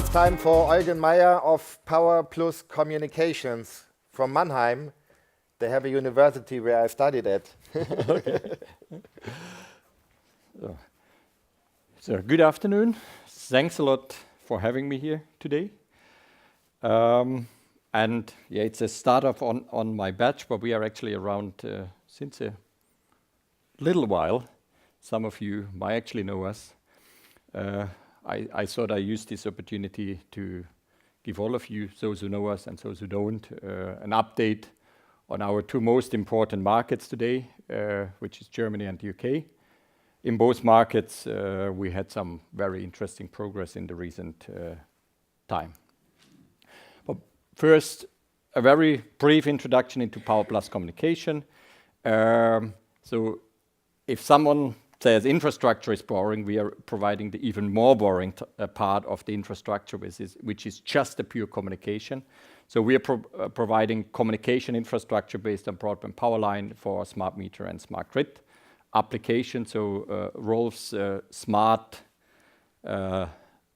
it's time for Eugen of Power Plus Communications from Mannheim. They have a university where I studied at. So good afternoon. Thanks a lot for having me here today. And yeah, it's a startup on my batch, but we are actually around since a little while. Some of you might actually know us. I thought I used this opportunity to give all of you, those who know us and those who don't, an update on our two most important markets today, which is Germany and UK. In both markets, we had some very interesting progress in the recent time. But first, a very brief introduction into Power Plus Communication. So if someone says infrastructure is boring, we are providing the even more boring part of the infrastructure, which is just the pure communication. So we are providing communication infrastructure based on broadband power line for smart meter and smart grid applications. So Rolf's smart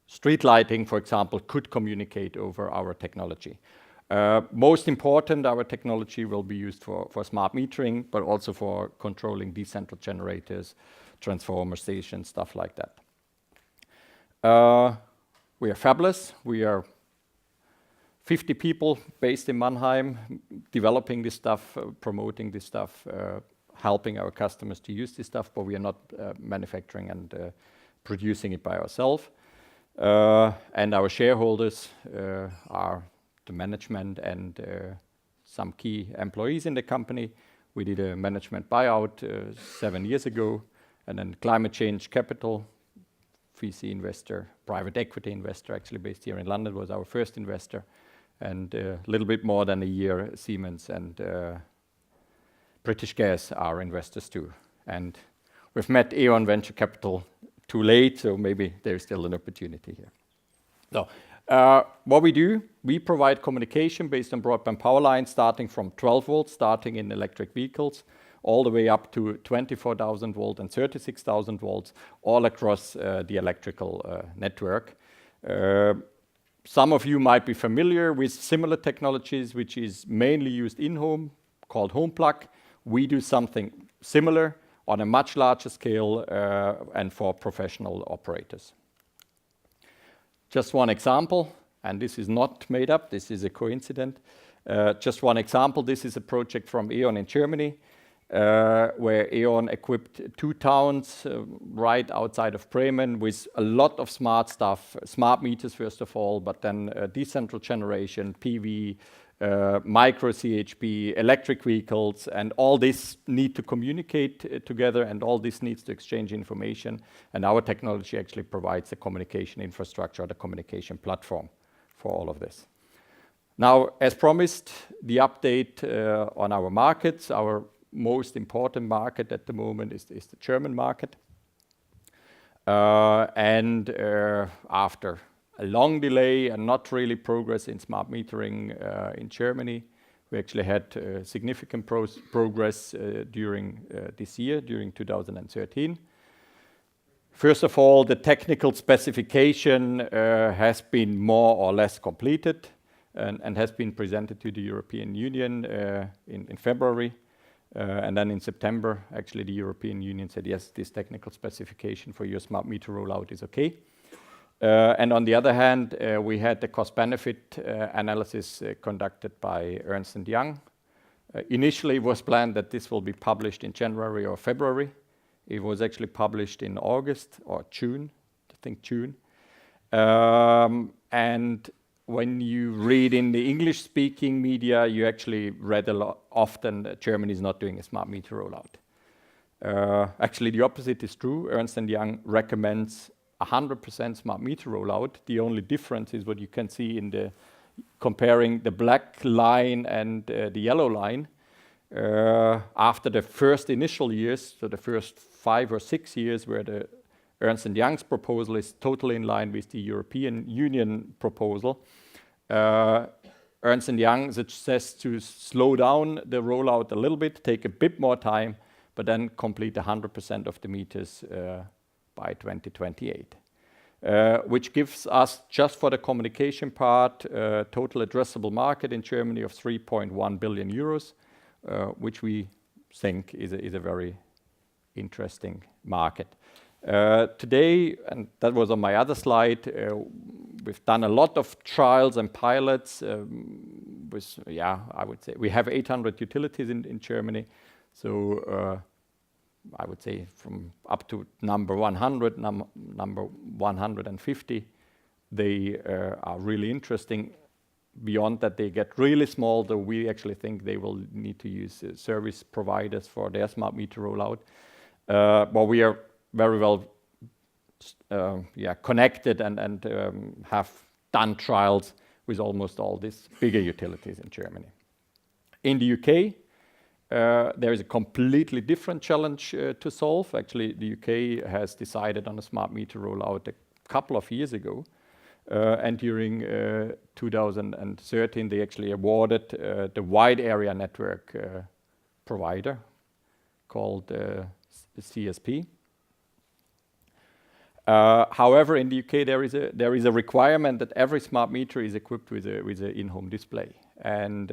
street lighting, for example, could communicate over our technology. Most important, our technology will be used for smart metering, but also for controlling decentral generators, transformer stations, stuff like that. We are fabulous. We are 50 people based in Mannheim, developing this stuff, promoting this stuff, helping our customers to use this stuff, but we are not manufacturing and producing it by ourselves. And our shareholders are the management and some key employees in the company. We did a management buyout 7 years ago, and then Climate Change Capital, VC investor, private equity investor, actually based here in London, was our first investor. And a little bit more than a year, Siemens and British Gas are investors too. And we've met E.ON Venture Capital too late, so maybe there's still an opportunity here. So what we do, we provide communication based on broadband power lines starting from 12 volts, starting in electric vehicles, all the way up to 24,000 volt and 36,000 volts, all across the electrical network. Some of you might be familiar with similar technologies, which is mainly used in-home, called home plug. We do something similar on a much larger scale and for professional operators. Just one example, and this is not made up, this is a coincidence. Just one example, this is a project from E.ON in Germany, where E.ON equipped 2 towns right outside of Bremen with a lot of smart stuff, smart meters first of all, but then decentral generation, PV, micro CHP, electric vehicles, and all this need to communicate together, and all this needs to exchange information. And our technology actually provides the communication infrastructure, the communication platform for all of this. Now, as promised, the update on our markets. Our most important market at the moment is the German market. After a long delay and not really progress in smart metering in Germany, we actually had significant progress during this year, during 2013. First of all, the technical specification has been more or less completed and has been presented to the European Union in February. And then in September, actually the European Union said, yes, this technical specification for your smart meter rollout is okay. And on the other hand, we had the cost-benefit analysis conducted by Ernst & Young. Initially, it was planned that this will be published in January or February. It was actually published in August or June, I think June. And when you read in the English-speaking media, you actually read a lot often that Germany is not doing a smart meter rollout. Actually, the opposite is true. Ernst & Young recommends 100% smart meter rollout. The only difference is what you can see in the comparing the black line and the yellow line. After the first initial years, so the first 5 or 6 years where the Ernst & Young's proposal is totally in line with the European Union proposal, Ernst & Young suggests to slow down the rollout a little bit, take a bit more time, but then complete 100% of the meters by 2028. which gives us, just for the communication part, total addressable market in Germany of 3.1 billion euros, which we think is a very interesting market. Today, and that was on my other slide, we've done a lot of trials and pilots with, I would say we have 800 utilities in Germany. So I would say from up to number 100, number 150, they are really interesting. Beyond that, they get really small, though we actually think they will need to use service providers for their smart meter rollout. But we are very well connected and have done trials with almost all these bigger utilities in Germany. In the UK, there is a completely different challenge to solve. Actually, the UK has decided on a smart meter rollout a couple of years ago. And during 2013, they actually awarded the wide area network provider called CSP. However, in the UK, there is a requirement that every smart meter is equipped with an in-home display. And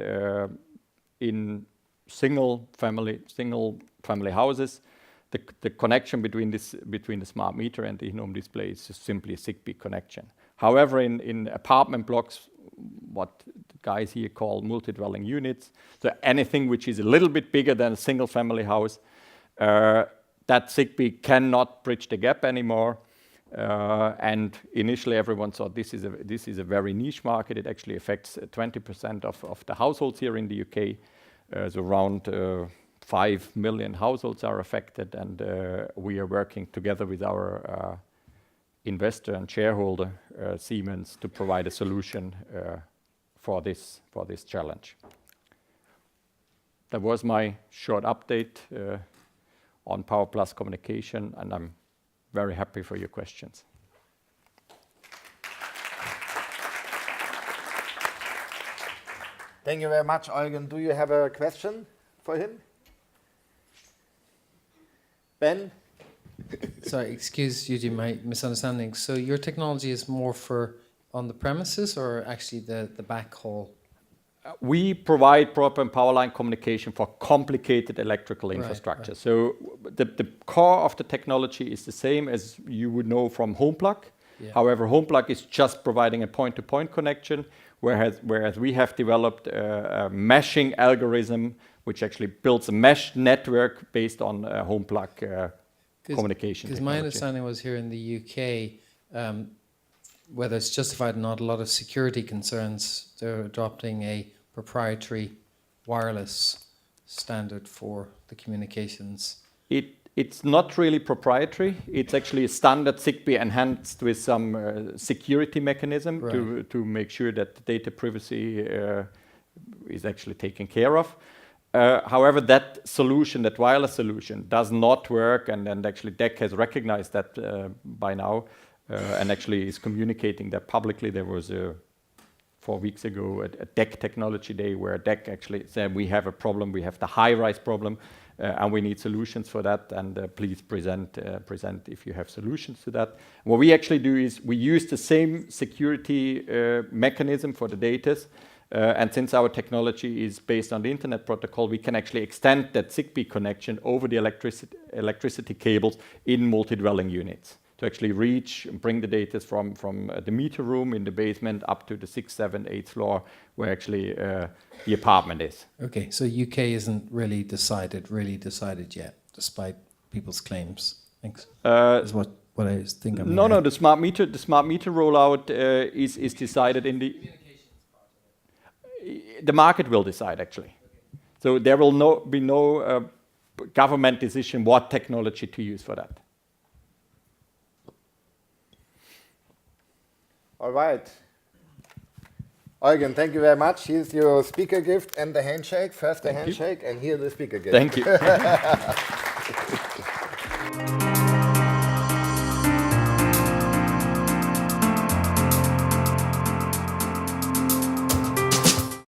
in single family houses, the connection between the smart meter and the in-home display is just simply a Zigbee connection. However, in apartment blocks, what the guys here call multi-dwelling units, so anything which is a little bit bigger than a single family house, that Zigbee cannot bridge the gap anymore. And initially, everyone thought this is a very niche market. It actually affects 20% of the households here in the UK. So around 5 million households are affected, and we are working together with our investor and shareholder, Siemens, to provide a solution for this challenge. That was my short update on Power Plus communication, and I'm very happy for your questions. Thank you very much, Eugen. Do you have a question for him? Ben? Sorry, excuse Eugen, my misunderstanding. So your technology is more for on the premises or actually the backhaul? We provide broadband power line communication for complicated electrical infrastructure. Right. So the core of the technology is the same as you would know from home plug. Yeah. However, home plug is just providing a point-to-point connection, whereas we have developed a meshing algorithm which actually builds a mesh network based on home plug communication. Because my understanding was here in the UK, whether it's justified or not, a lot of security concerns, they're adopting a proprietary wireless standard for the communications. It's not really proprietary. It's actually a standard Zigbee enhanced with some security mechanism to make sure that the data privacy is actually taken care of. However, that solution, that wireless solution, does not work, and actually DEC has recognized that by now, and actually is communicating that publicly. There was 4 weeks ago a DEC Technology Day where DEC actually said we have a problem, we have the high-rise problem, and we need solutions for that, and please present if you have solutions to that. What we actually do is we use the same security mechanism for the data, and since our technology is based on the internet protocol, we can actually extend that Zigbee connection over the electricity cables in multi-dwelling units to actually reach and bring the data from the meter room in the basement up to the 6th, 7th, 8th floor where actually the apartment is. Okay, so UK isn't really decided yet, despite people's claims. Thanks. Is what I was thinking. No, the smart meter rollout is decided in the market will decide actually. So there will be no government decision what technology to use for that. All right. Eugen, thank you very much. Here's your speaker gift and the handshake. First the handshake, and here the speaker gift. Thank you.